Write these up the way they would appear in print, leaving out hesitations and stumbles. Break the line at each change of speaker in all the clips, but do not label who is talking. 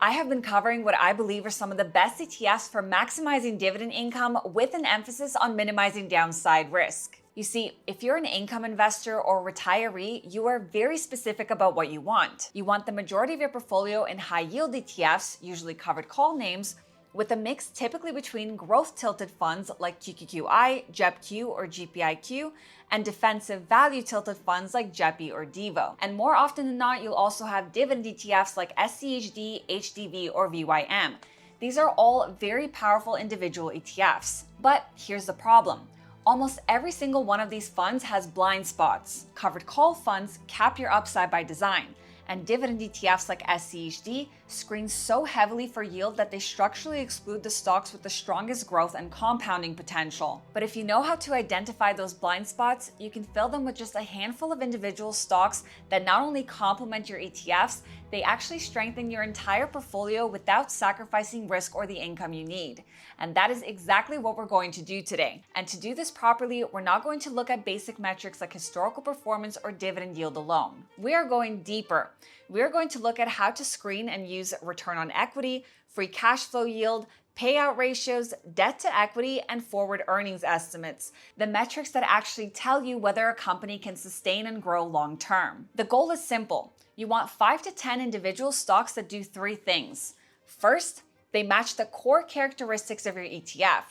I have been covering what I believe are some of the best ETFs for maximizing dividend income with an emphasis on minimizing downside risk. You see, if you're an income investor or retiree, you are very specific about what you want. You want the majority of your portfolio in high-yield ETFs, usually covered call names, with a mix typically between growth-tilted funds like QQQI, JEPQ, or GPIQ, and defensive value-tilted funds like JEPI or DEVO. And more often than not, you'll also have dividend ETFs like SCHD, HDV, or VYM. These are all very powerful individual ETFs. But here's the problem. Almost every single one of these funds has blind spots. Covered call funds cap your upside by design, and dividend ETFs like SCHD screen so heavily for yield that they structurally exclude the stocks with the strongest growth and compounding potential. But if you know how to identify those blind spots, you can fill them with just a handful of individual stocks that not only complement your ETFs, they actually strengthen your entire portfolio without sacrificing risk or the income you need. And that is exactly what we're going to do today. And to do this properly, we're not going to look at basic metrics like historical performance or dividend yield alone. We are going deeper. We are going to look at how to screen and use return on equity, free cash flow yield, payout ratios, debt to equity, and forward earnings estimates, the metrics that actually tell you whether a company can sustain and grow long term. The goal is simple. You want 5 to 10 individual stocks that do 3 things. First, they match the core characteristics of your ETF.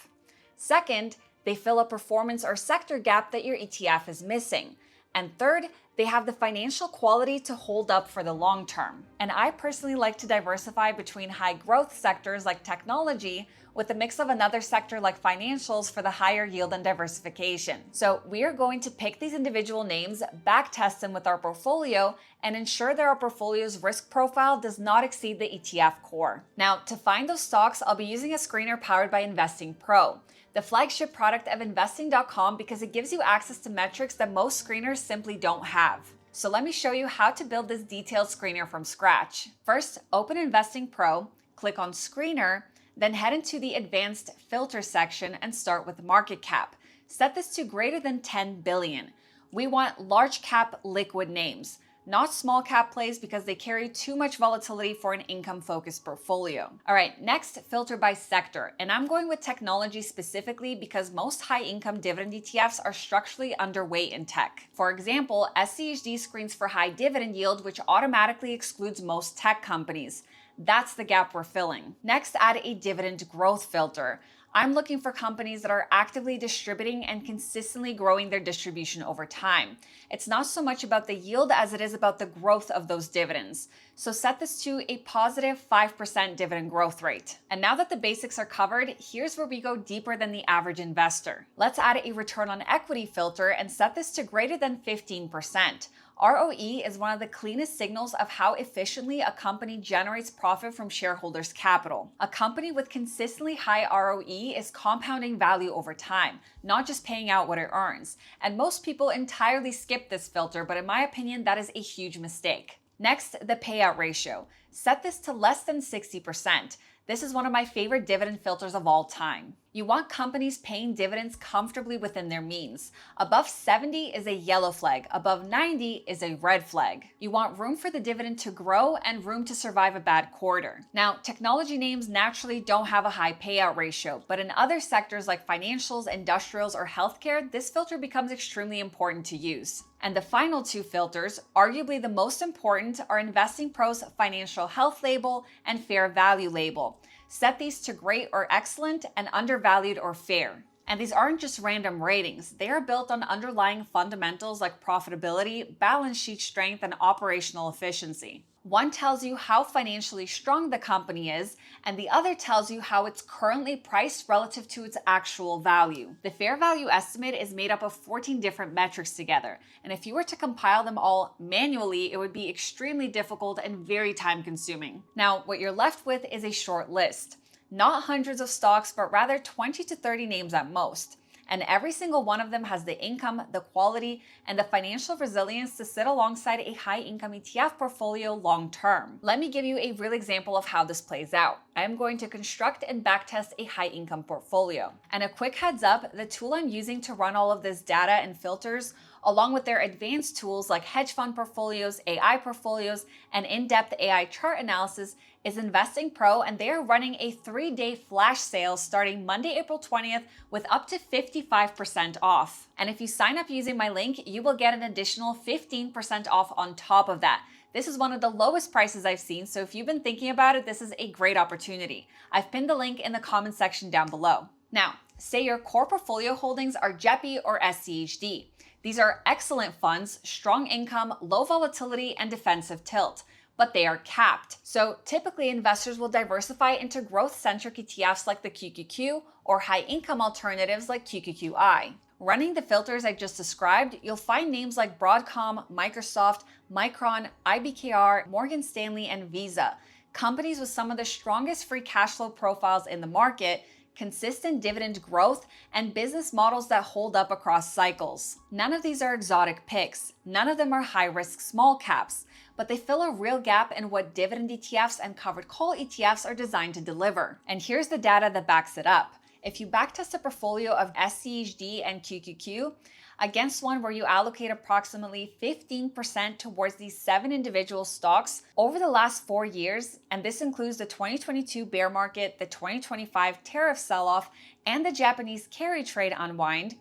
Second, they fill a performance or sector gap that your ETF is missing. And third, they have the financial quality to hold up for the long term. And I personally like to diversify between high growth sectors like technology with a mix of another sector like financials for the higher yield and diversification. So we are going to pick these individual names, backtest them with our portfolio, and ensure that our portfolio's risk profile does not exceed the ETF core. Now, to find those stocks, I'll be using a screener powered by InvestingPro, the flagship product of investing.com, because it gives you access to metrics that most screeners simply don't have. So let me show you how to build this detailed screener from scratch. First, open InvestingPro, click on Screener, then head into the Advanced Filter section and start with market cap. Set this to greater than 10 billion. We want large cap liquid names, not small cap plays because they carry too much volatility for an income-focused portfolio. All right, next, filter by sector. And I'm going with technology specifically because most high-income dividend ETFs are structurally underweight in tech. For example, SCHD screens for high dividend yield, which automatically excludes most tech companies. That's the gap we're filling. Next, add a dividend growth filter. I'm looking for companies that are actively distributing and consistently growing their distribution over time. It's not so much about the yield as it is about the growth of those dividends. So set this to a positive 5% dividend growth rate. And now that the basics are covered, here's where we go deeper than the average investor. Let's add a return on equity filter and set this to greater than 15%. ROE is one of the cleanest signals of how efficiently a company generates profit from shareholders' capital. A company with consistently high ROE is compounding value over time, not just paying out what it earns. And most people entirely skip this filter, but in my opinion, that is a huge mistake. Next, the payout ratio. Set this to less than 60%. This is one of my favorite dividend filters of all time. You want companies paying dividends comfortably within their means. Above 70 is a yellow flag. Above 90 is a red flag. You want room for the dividend to grow and room to survive a bad quarter. Now, technology names naturally don't have a high payout ratio, but in other sectors like financials, industrials, or healthcare, this filter becomes extremely important to use. And the final 2 filters, arguably the most important, are InvestingPro's financial health label and fair value label. Set these to great or excellent and undervalued or fair. And these aren't just random ratings. They are built on underlying fundamentals like profitability, balance sheet strength, and operational efficiency. One tells you how financially strong the company is, and the other tells you how it's currently priced relative to its actual value. The fair value estimate is made up of 14 different metrics together, and if you were to compile them all manually, it would be extremely difficult and very time-consuming. Now, what you're left with is a short list. Not hundreds of stocks, but rather 20 to 30 names at most. And every single one of them has the income, the quality, and the financial resilience to sit alongside a high-income ETF portfolio long-term. Let me give you a real example of how this plays out. I am going to construct and backtest a high income portfolio. And a quick heads up, the tool I'm using to run all of this data and filters, along with their advanced tools like hedge fund portfolios, AI portfolios, and in-depth AI chart analysis, is InvestingPro, and they are running a 3-day flash sale starting Monday, April 20th with up to 55% off. And if you sign up using my link, you will get an additional 15% off on top of that. This is one of the lowest prices I've seen, so if you've been thinking about it, this is a great opportunity. I've pinned the link in the comment section down below. Now, say your core portfolio holdings are JPY or SCHD. These are excellent funds, strong income, low volatility, and defensive tilt, but they are capped. So typically investors will diversify into growth-centric ETFs like the QQQ or high-income alternatives like QQQI. Running the filters I just described, you'll find names like Broadcom, Microsoft, Micron, IBKR, Morgan Stanley, and Visa, companies with some of the strongest free cash flow profiles in the market, consistent dividend growth, and business models that hold up across cycles. None of these are exotic picks. None of them are high-risk small caps, but they fill a real gap in what dividend ETFs and covered call ETFs are designed to deliver. And here's the data that backs it up. If you backtest a portfolio of SCHD and QQQ against one where you allocate approximately 15% towards these 7 individual stocks over the last 4 years, and this includes the 2022 bear market, the 2025 tariff sell-off, and the Japanese carry trade unwind,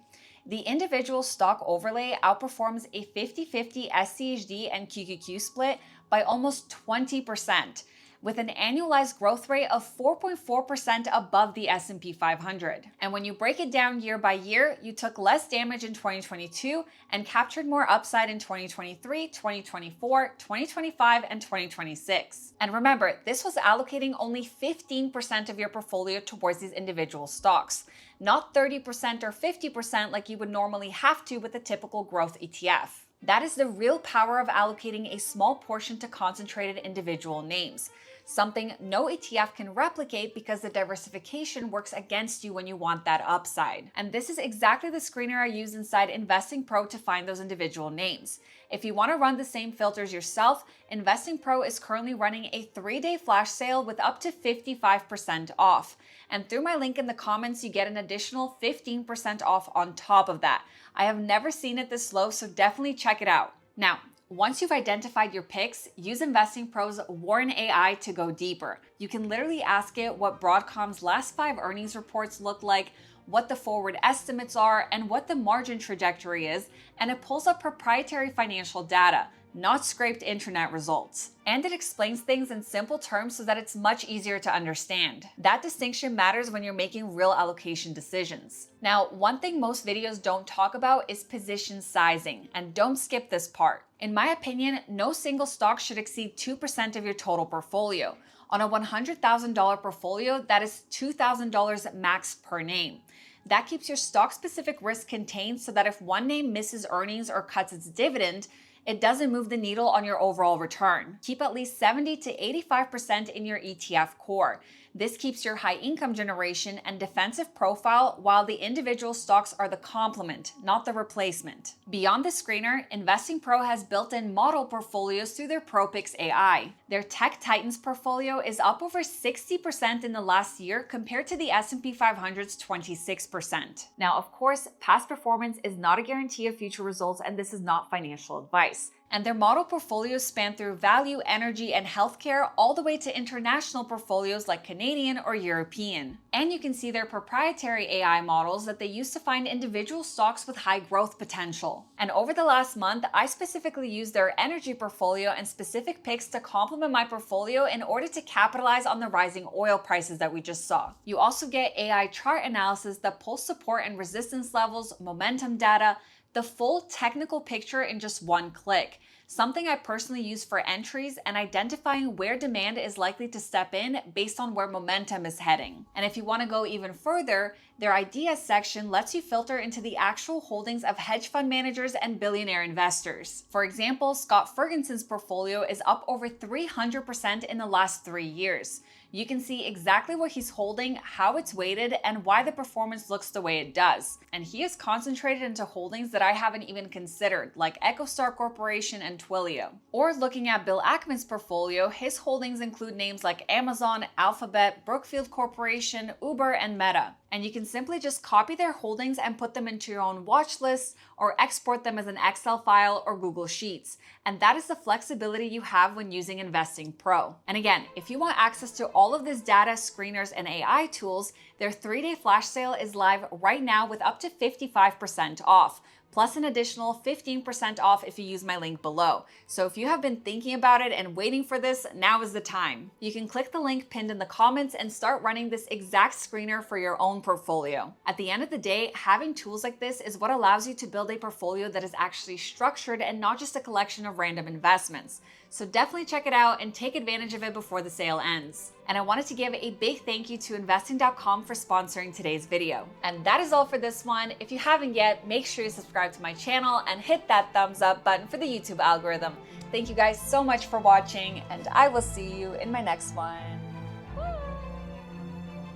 the individual stock overlay outperforms a 50-50 SCHD and QQQ split by almost 20%, with an annualized growth rate of 4.4% above the S&P 500. And when you break it down year by year, you took less damage in 2022 and captured more upside in 2023, 2024, 2025, and 2026. And remember, this was allocating only 15% of your portfolio towards these individual stocks, not 30% or 50% like you would normally have to with a typical growth ETF. That is the real power of allocating a small portion to concentrated individual names, something no ETF can replicate because the diversification works against you when you want that upside. And this is exactly the screener I use inside InvestingPro to find those individual names. If you want to run the same filters yourself, InvestingPro is currently running a 3-day flash sale with up to 55% off. And through my link in the comments, you get an additional 15% off on top of that. I have never seen it this low, so definitely check it out. Now, once you've identified your picks, use InvestingPro's Warren AI to go deeper. You can literally ask it what Broadcom's last 5 earnings reports look like, what the forward estimates are, and what the margin trajectory is, and it pulls up proprietary financial data, not scraped internet results. And it explains things in simple terms so that it's much easier to understand. That distinction matters when you're making real allocation decisions. Now, one thing most videos don't talk about is position sizing, and don't skip this part. In my opinion, no single stock should exceed 2% of your total portfolio. On a $100,000 portfolio, that is $2,000 max per name. That keeps your stock-specific risk contained so that if one name misses earnings or cuts its dividend, it doesn't move the needle on your overall return. Keep at least 70 to 85% in your ETF core. This keeps your high income generation and defensive profile, while the individual stocks are the complement, not the replacement. Beyond the screener, InvestingPro has built-in model portfolios through their ProPicks AI. Their Tech Titans portfolio is up over 60% in the last year compared to the S&P 500's 26%. Now, of course, past performance is not a guarantee of future results, and this is not financial advice. And their model portfolios span through value, energy, and healthcare, all the way to international portfolios like Canadian or European. And you can see their proprietary AI models that they use to find individual stocks with high growth potential. And over the last month, I specifically used their energy portfolio and specific picks to complement my portfolio in order to capitalize on the rising oil prices that we just saw. You also get AI chart analysis that pulls support and resistance levels, momentum data, the full technical picture in just one click, something I personally use for entries and identifying where demand is likely to step in based on where momentum is heading. And if you want to go even further, their ideas section lets you filter into the actual holdings of hedge fund managers and billionaire investors. For example, Scott Ferguson's portfolio is up over 300% in the last 3 years. You can see exactly what he's holding, how it's weighted, and why the performance looks the way it does. And he is concentrated into holdings that I haven't even considered, like EchoStar Corporation and Twilio. Or looking at Bill Ackman's portfolio, his holdings include names like Amazon, Alphabet, Brookfield Corporation, Uber, and Meta. And you can simply just copy their holdings and put them into your own watch list or export them as an Excel file or Google Sheets. And that is the flexibility you have when using InvestingPro. And again, if you want access to all of this data, screeners, and AI tools, their 3-day flash sale is live right now with up to 55% off. Plus an additional 15% off if you use my link below. So if you have been thinking about it and waiting for this, now is the time. You can click the link pinned in the comments and start running this exact screener for your own portfolio. At the end of the day, having tools like this is what allows you to build a portfolio that is actually structured and not just a collection of random investments. So definitely check it out and take advantage of it before the sale ends. And I wanted to give a big thank you to investing.com for sponsoring today's video. And that is all for this one. If you haven't yet, make sure you subscribe to my channel and hit that thumbs up button for the YouTube algorithm. Thank you guys so much for watching, and I will see you in my next one.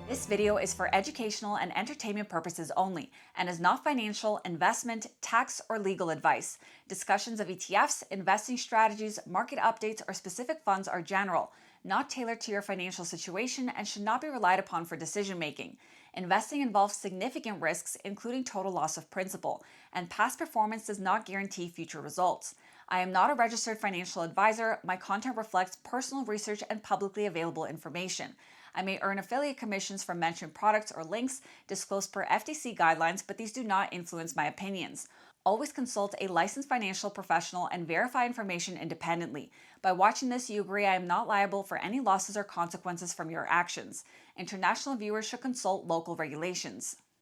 This video is for educational and entertainment purposes only and is not financial, investment, tax, or legal advice. Discussions of ETFs, investing strategies, market updates, or specific funds are general, not tailored to your financial situation, and should not be relied upon for decision making. Investing involves significant risks, including total loss of principal, and past performance does not guarantee future results. I am not a registered financial advisor. My content reflects personal research and publicly available information. I may earn affiliate commissions from mentioned products or links disclosed per FTC guidelines, but these do not influence my opinions. Always consult a licensed financial professional and verify information independently. By watching this, you agree I am not liable for any losses or consequences from your actions. International viewers should consult local regulations.